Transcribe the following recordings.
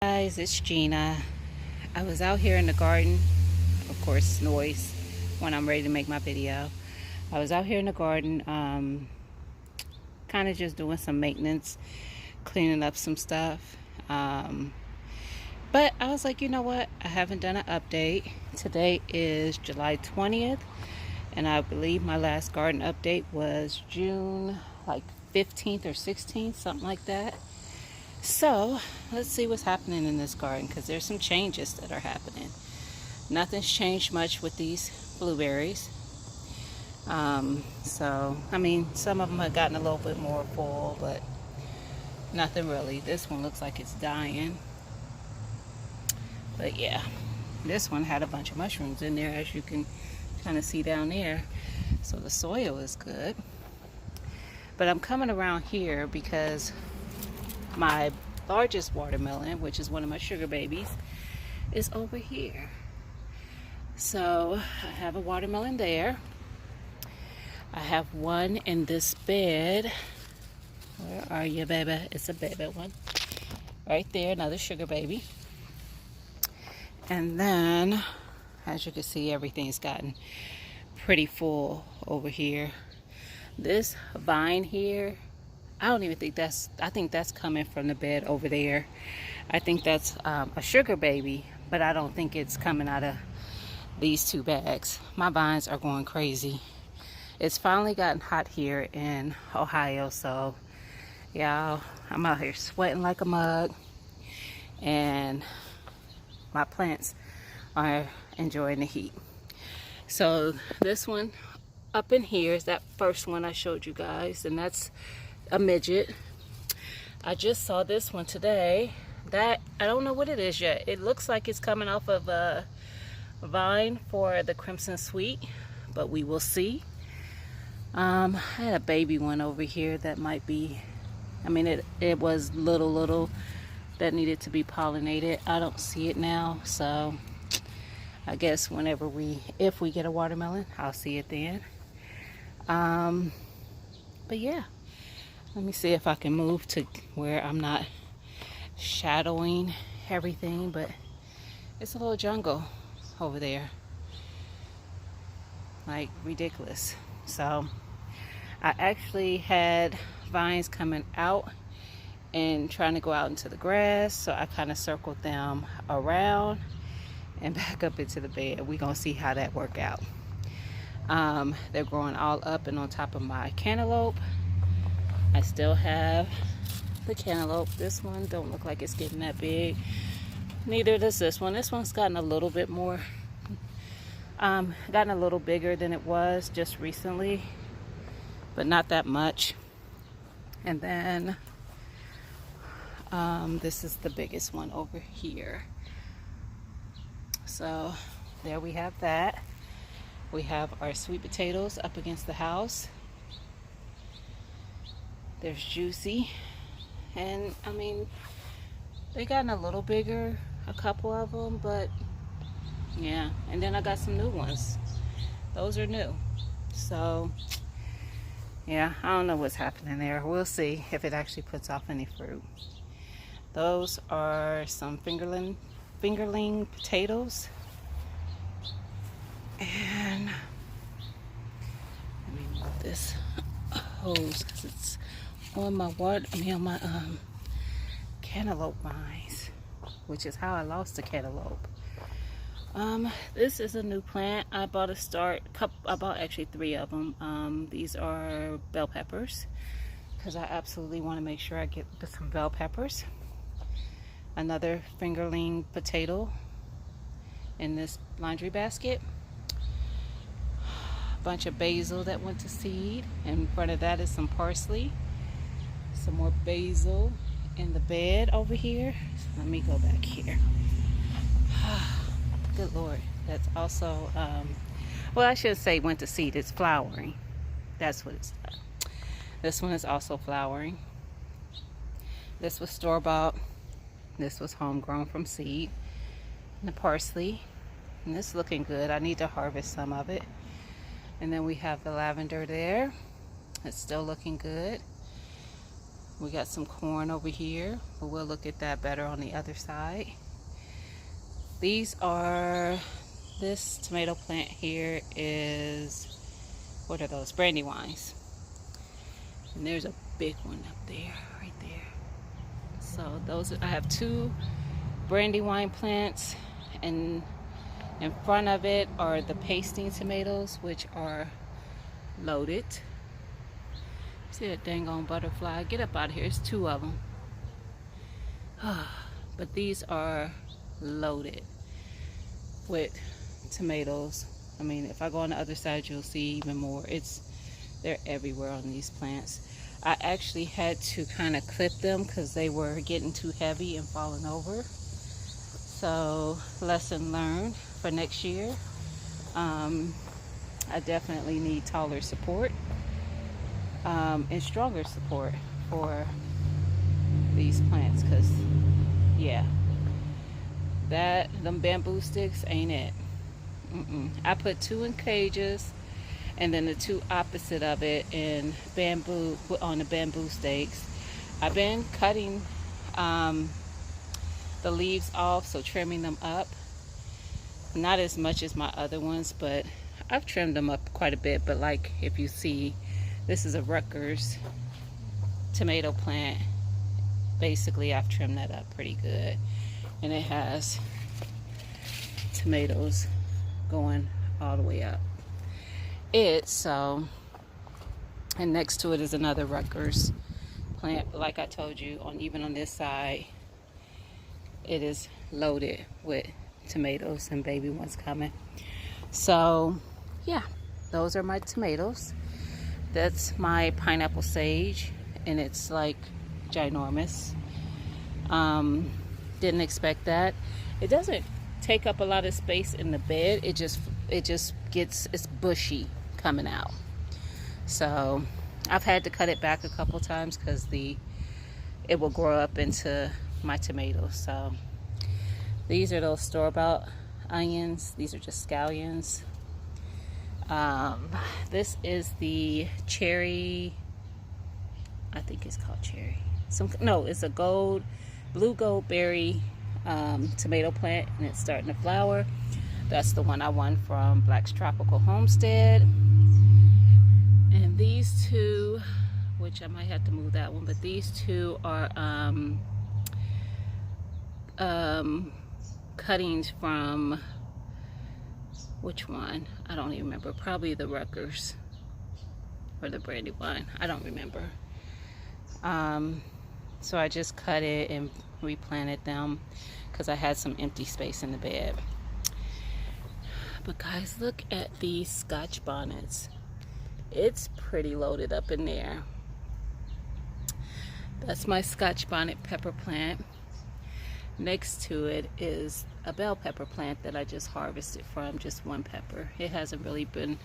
Guys, it's Gina. I was out here in the garden, of course noise when I'm ready to make my video. I was out here in the garden, kind of just doing some maintenance, cleaning up some stuff. But I was like, you know what, I haven't done an update. Today is July 20th, and I believe my last garden update was June like 15th or 16th, something like that. So let's see what's happening in this garden, because there's some changes that are happening. Nothing's changed much with these blueberries. So I mean, some of them have gotten a little bit more full, but nothing really. This one looks like it's dying, but yeah, this one had a bunch of mushrooms in there, as you can kind of see down there. So the soil is good. But I'm coming around here because my largest watermelon, which is one of my sugar babies, is over here. So I have a watermelon there. I have one in this bed. Where are you, baby? It's a baby one. Right there, another sugar baby. And then, as you can see, everything's gotten pretty full over here. This vine here, I don't even think I think that's coming from the bed over there. I think that's a sugar baby, but I don't think it's coming out of these two bags. My vines are going crazy. It's finally gotten hot here in Ohio, so y'all, I'm out here sweating like a mug, and my plants are enjoying the heat. So this one up in here is that first one I showed you guys, and that's a midget. I just saw this one today that I don't know what it is yet. It looks like it's coming off of a vine for the Crimson Sweet, but we will see. I had a baby one over here that might be, I mean, it was little that needed to be pollinated. I don't see it now, so I guess if we get a watermelon, I'll see it then. But yeah, let me see if I can move to where I'm not shadowing everything, but it's a little jungle over there, like ridiculous. So I actually had vines coming out and trying to go out into the grass, so I kind of circled them around and back up into the bed. We're gonna see how that work out. They're growing all up and on top of my cantaloupe. I still have the cantaloupe. This one don't look like it's getting that big. Neither does this one. This one's gotten a little bit more, gotten a little bigger than it was just recently, but not that much. And then this is the biggest one over here. So there we have that. We have our sweet potatoes up against the house. There's Juicy, and I mean, they gotten a little bigger, a couple of them, but yeah. And then I got some new ones. Those are new. So yeah, I don't know what's happening there. We'll see if it actually puts off any fruit. Those are some fingerling potatoes. And let me move this hose because it's on my on my cantaloupe vines, which is how I lost the cantaloupe. This is a new plant. I bought I bought actually 3 of them. These are bell peppers, because I absolutely want to make sure I get some bell peppers. Another fingerling potato in this laundry basket. Bunch of basil that went to seed. In front of that is some parsley. Some more basil in the bed over here. Let me go back here. Good Lord. That's also, well, I should say went to seed. It's flowering. That's what it's done. This one is also flowering. This was store-bought. This was homegrown from seed. And the parsley. And this is looking good. I need to harvest some of it. And then we have the lavender there. It's still looking good. We got some corn over here, but we'll look at that better on the other side. These are, this tomato plant here is, what are those? Brandywines. And there's a big one up there, right there. So those, I have 2 brandywine plants, and in front of it are the pasting tomatoes, which are loaded. See that dang on butterfly? Get up out of here. It's 2 of them. But these are loaded with tomatoes. I mean, if I go on the other side, you'll see even more. They're everywhere on these plants. I actually had to kind of clip them because they were getting too heavy and falling over. So, lesson learned for next year. I definitely need taller support and stronger support for these plants, because yeah, them bamboo sticks ain't it. I put 2 in cages, and then the 2 opposite of it in bamboo, on the bamboo stakes. I've been cutting the leaves off, so trimming them up. Not as much as my other ones, but I've trimmed them up quite a bit. But like, if you see, this is a Rutgers tomato plant. Basically, I've trimmed that up pretty good, and it has tomatoes going all the way up it. So, and next to it is another Rutgers plant. But like I told you, even on this side, it is loaded with tomatoes, and baby ones coming. So yeah, those are my tomatoes. That's my pineapple sage, and it's like ginormous. Didn't expect that. It doesn't take up a lot of space in the bed. It just gets, it's bushy coming out. So I've had to cut it back a couple times because it will grow up into my tomatoes. So these are those store-bought onions. These are just scallions. This is the cherry, I think it's called cherry. No, it's a blue goldberry tomato plant, and it's starting to flower. That's the one I won from Black's Tropical Homestead. And these 2, which I might have to move that one, but these 2 are cuttings from, which one? I don't even remember. Probably the Rutgers or the Brandywine. I don't remember. So I just cut it and replanted them because I had some empty space in the bed. But guys, look at these Scotch bonnets. It's pretty loaded up in there. That's my Scotch bonnet pepper plant. Next to it is a bell pepper plant that I just harvested from, just 1 pepper. It hasn't really been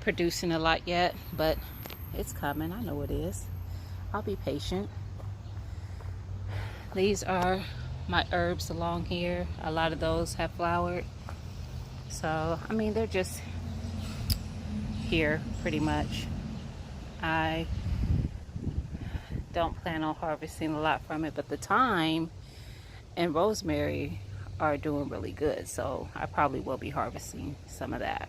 producing a lot yet, but it's coming. I know it is. I'll be patient. These are my herbs along here. A lot of those have flowered. So, I mean, they're just here pretty much. I don't plan on harvesting a lot from it, but the thyme and rosemary are doing really good, so I probably will be harvesting some of that.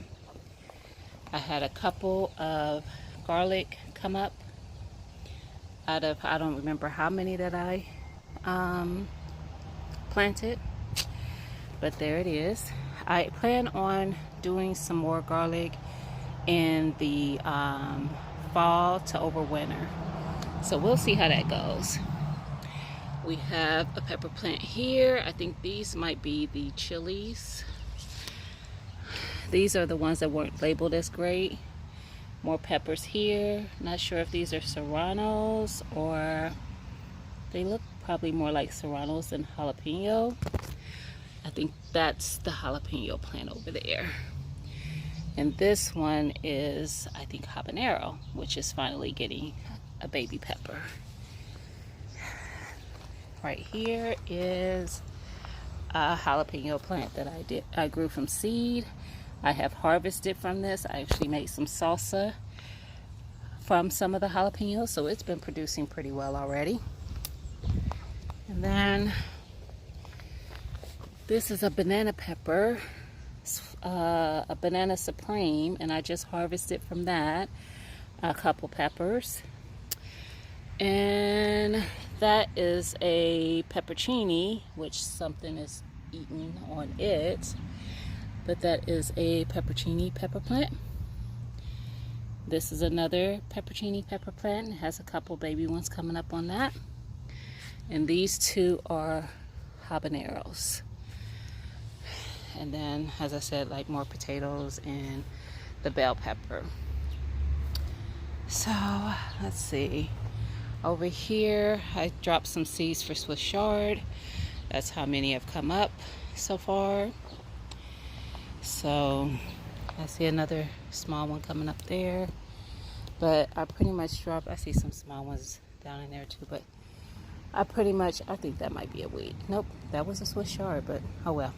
I had a couple of garlic come up out of, I don't remember how many that I planted, but there it is. I plan on doing some more garlic in the fall to overwinter, so we'll see how that goes. We have a pepper plant here. I think these might be the chilies. These are the ones that weren't labeled as great. More peppers here. Not sure if these are serranos, or they look probably more like serranos than jalapeno. I think that's the jalapeno plant over there. And this one is, I think, habanero, which is finally getting a baby pepper. Right here is a jalapeno plant that I grew from seed. I have harvested from this. I actually made some salsa from some of the jalapenos, so it's been producing pretty well already. And then this is a banana pepper, a banana supreme, and I just harvested from that a couple peppers. And that is a peppercini, which something is eaten on it, but that is a peppercini pepper plant. This is another peppercini pepper plant. It has a couple baby ones coming up on that. And these two are habaneros. And then, as I said, like more potatoes and the bell pepper. So, let's see. Over here, I dropped some seeds for Swiss chard. That's how many have come up so far. So, I see another small one coming up there. But I pretty much dropped, I see some small ones down in there too, but I think that might be a weed. Nope, that was a Swiss chard, but oh well.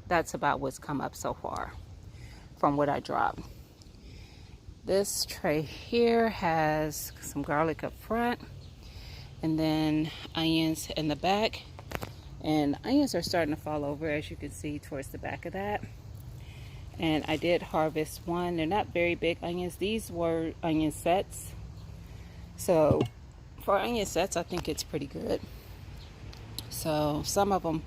That's about what's come up so far from what I dropped. This tray here has some garlic up front and then onions in the back. And onions are starting to fall over, as you can see towards the back of that. And I did harvest one. They're not very big onions. These were onion sets. So for onion sets, I think it's pretty good. So some of them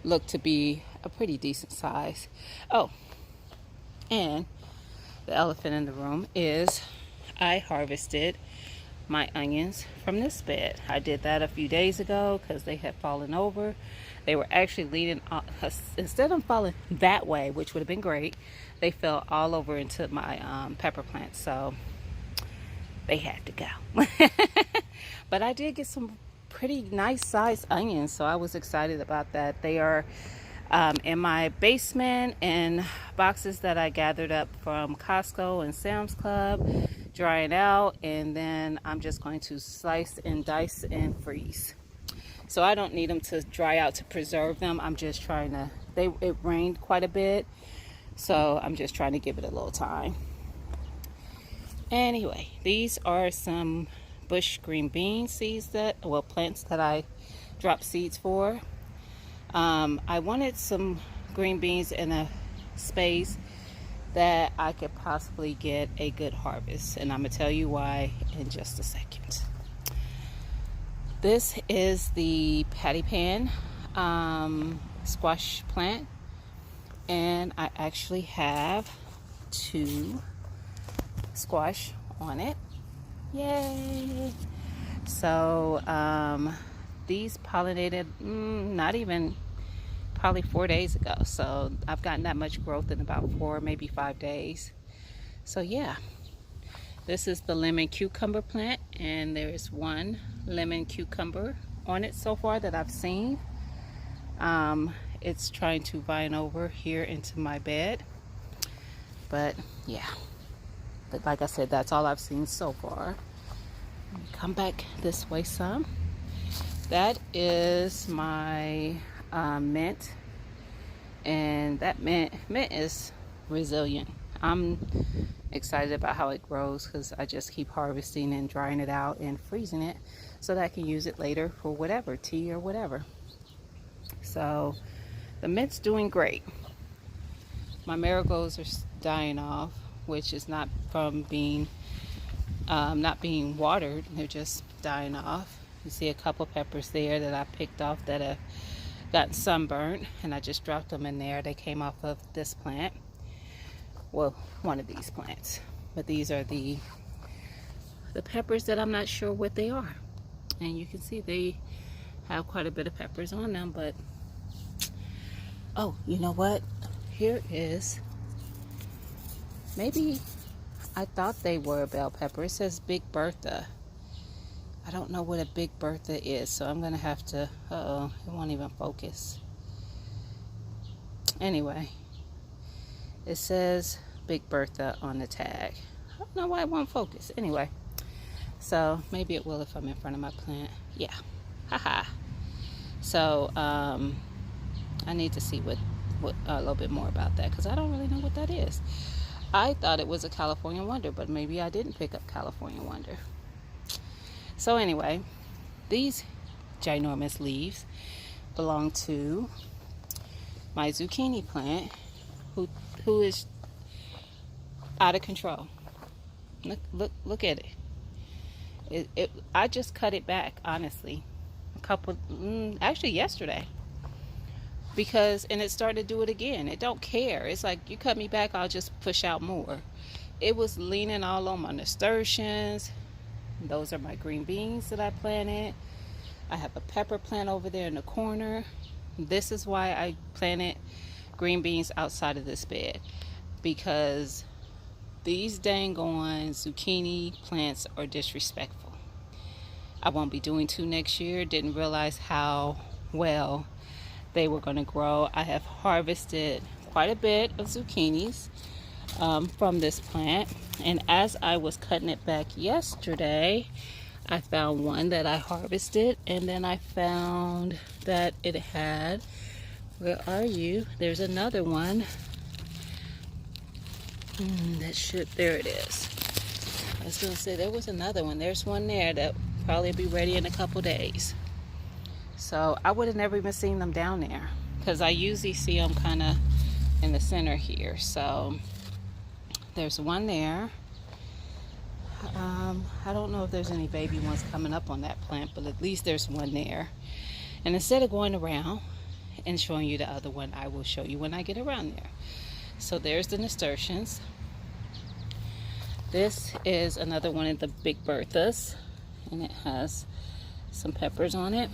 look to be a pretty decent size. Oh, and the elephant in the room is I harvested my onions from this bed. I did that a few days ago because they had fallen over. They were actually leaning, instead of falling that way, which would have been great, they fell all over into my pepper plant. So they had to go. But I did get some pretty nice sized onions, so I was excited about that. They are in my basement in boxes that I gathered up from Costco and Sam's Club, drying out, and then I'm just going to slice and dice and freeze. So I don't need them to dry out to preserve them. I'm just trying to, it rained quite a bit, so I'm just trying to give it a little time. Anyway, these are some bush green bean seeds plants that I dropped seeds for. I wanted some green beans in a space that I could possibly get a good harvest, and I'm gonna tell you why in just a second. This is the patty pan squash plant, and I actually have 2 squash on it. Yay! So these pollinated not even probably 4 days ago, so I've gotten that much growth in about 4, maybe 5 days. So yeah, this is the lemon cucumber plant, and there's 1 lemon cucumber on it so far that I've seen. It's trying to vine over here into my bed, but yeah, but like I said, that's all I've seen so far. Let me come back this way some. That is my mint, and that mint is resilient. I'm excited about how it grows because I just keep harvesting and drying it out and freezing it so that I can use it later for whatever, tea or whatever. So the mint's doing great. My marigolds are dying off, which is not from being not being watered, they're just dying off. You see a couple peppers there that I picked off that have gotten sunburnt, and I just dropped them in there. They came off of this plant, well, one of these plants, but these are the peppers that I'm not sure what they are. And you can see they have quite a bit of peppers on them. But oh, you know what, here is, maybe I thought they were bell pepper. It says Big Bertha. I don't know what a Big Bertha is, so I'm gonna have to, uh-oh, it won't even focus. Anyway, it says Big Bertha on the tag. I don't know why it won't focus. Anyway, so maybe it will if I'm in front of my plant. Yeah, haha. So I need to see what a little bit more about that, because I don't really know what that is. I thought it was a California Wonder, but maybe I didn't pick up California Wonder. So anyway, these ginormous leaves belong to my zucchini plant, who is out of control. Look at it. I just cut it back, honestly, actually yesterday, and it started to do it again. It don't care. It's like, you cut me back, I'll just push out more. It was leaning all on my nasturtiums. Those are my green beans that I planted. I have a pepper plant over there in the corner. This is why I planted green beans outside of this bed, because these dang on zucchini plants are disrespectful. I won't be doing 2 next year. Didn't realize how well they were going to grow. I have harvested quite a bit of zucchinis from this plant, and as I was cutting it back yesterday, I found one that I harvested, and then I found that it had, where are you? There's another one. There it is. I was going to say there was another one. There's one there that probably be ready in a couple days. So I would have never even seen them down there, because I usually see them kind of in the center here. So there's one there. I don't know if there's any baby ones coming up on that plant, but at least there's one there. And instead of going around and showing you the other one, I will show you when I get around there. So there's the nasturtiums. This is another one of the big Berthas, and it has some peppers on it.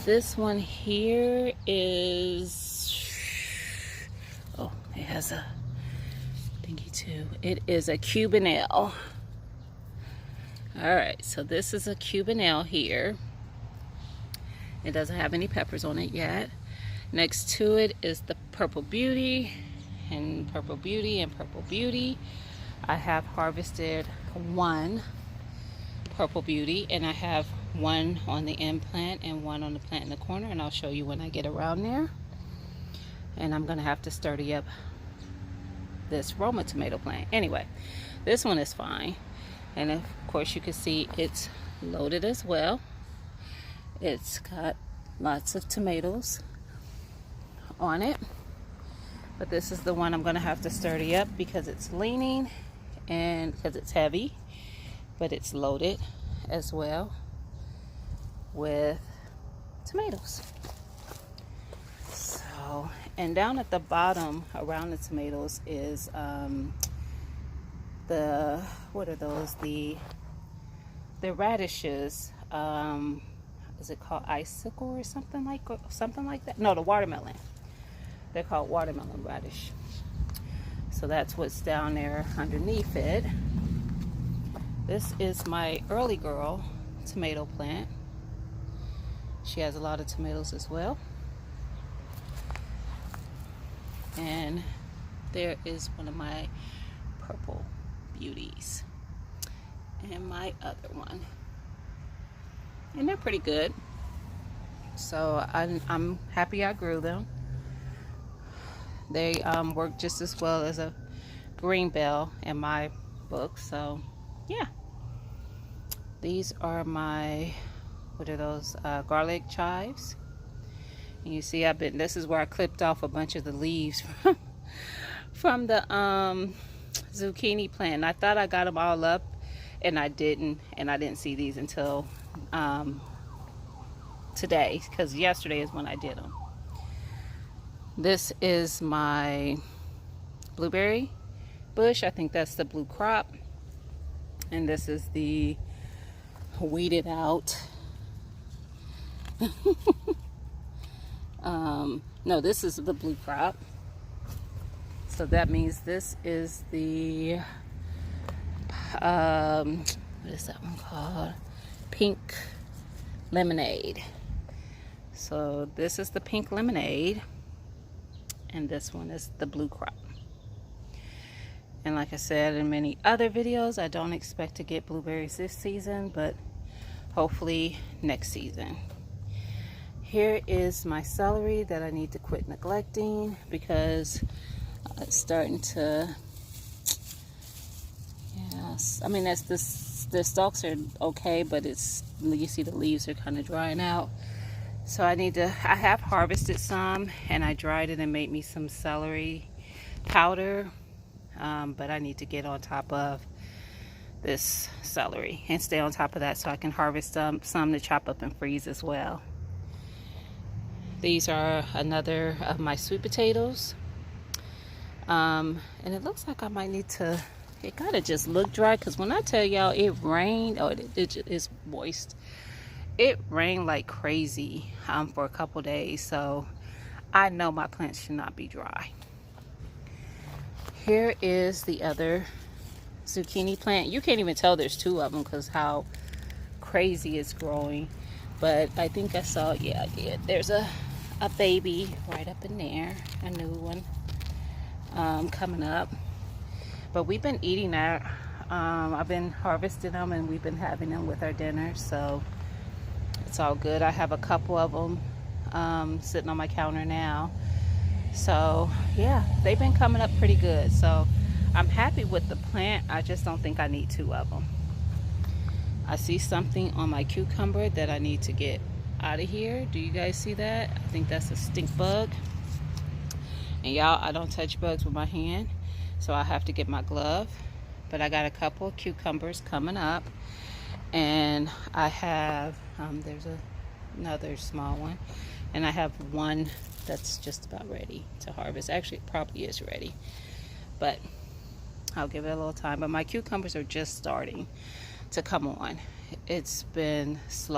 This one here is, oh, it has a thingy too. It is a Cubanelle. Alright, so this is a Cubanelle here. It doesn't have any peppers on it yet. Next to it is the Purple Beauty, and Purple Beauty, and Purple Beauty. I have harvested one Purple Beauty, and I have one on the end plant and one on the plant in the corner, and I'll show you when I get around there. And I'm gonna have to sturdy up this Roma tomato plant. Anyway, this one is fine, and of course you can see it's loaded as well. It's got lots of tomatoes on it, but this is the one I'm gonna have to sturdy up because it's leaning and because it's heavy, but it's loaded as well with tomatoes. So, and down at the bottom around the tomatoes is what are those, the radishes. Is it called icicle or something like that? No, the watermelon. They're called watermelon radish. So that's what's down there underneath it. This is my early girl tomato plant. She has a lot of tomatoes as well. And there is one of my Purple Beauties. And my other one. And they're pretty good. So I'm happy I grew them. They work just as well as a green bell in my book. So yeah, these are my, what are those, garlic chives. And you see this is where I clipped off a bunch of the leaves from the zucchini plant. I thought I got them all up, and I didn't see these until today, because yesterday is when I did them. This is my blueberry bush. I think that's the blue crop. And this is the weeded out. No, this is the blue crop. So that means this is the, what is that one called? Pink lemonade. So this is the pink lemonade, and this one is the blue crop. And like I said in many other videos, I don't expect to get blueberries this season, but hopefully next season. Here is my celery that I need to quit neglecting, because It's starting to, yes, I mean, that's the stalks are okay, but it's, you see the leaves are kind of drying out. So I have harvested some and I dried it and made me some celery powder, but I need to get on top of this celery and stay on top of that so I can harvest some to chop up and freeze as well. These are another of my sweet potatoes, and it looks like I might need to, it gotta just look dry, because when I tell y'all it rained, it's moist. It rained like crazy for a couple days, so I know my plants should not be dry. Here is the other zucchini plant. You can't even tell there's two of them because how crazy it's growing. But I think I saw, yeah, I did. There's a baby right up in there, a new one coming up. But we've been eating that. I've been harvesting them and we've been having them with our dinner, so it's all good. I have a couple of them sitting on my counter now. So yeah, they've been coming up pretty good. So I'm happy with the plant. I just don't think I need two of them. I see something on my cucumber that I need to get out of here. Do you guys see that? I think that's a stink bug. And y'all, I don't touch bugs with my hand, so I have to get my glove. But I got a couple of cucumbers coming up, and I have there's another small one, and I have one that's just about ready to harvest. Actually, it probably is ready, but I'll give it a little time. But my cucumbers are just starting to come on. It's been slow.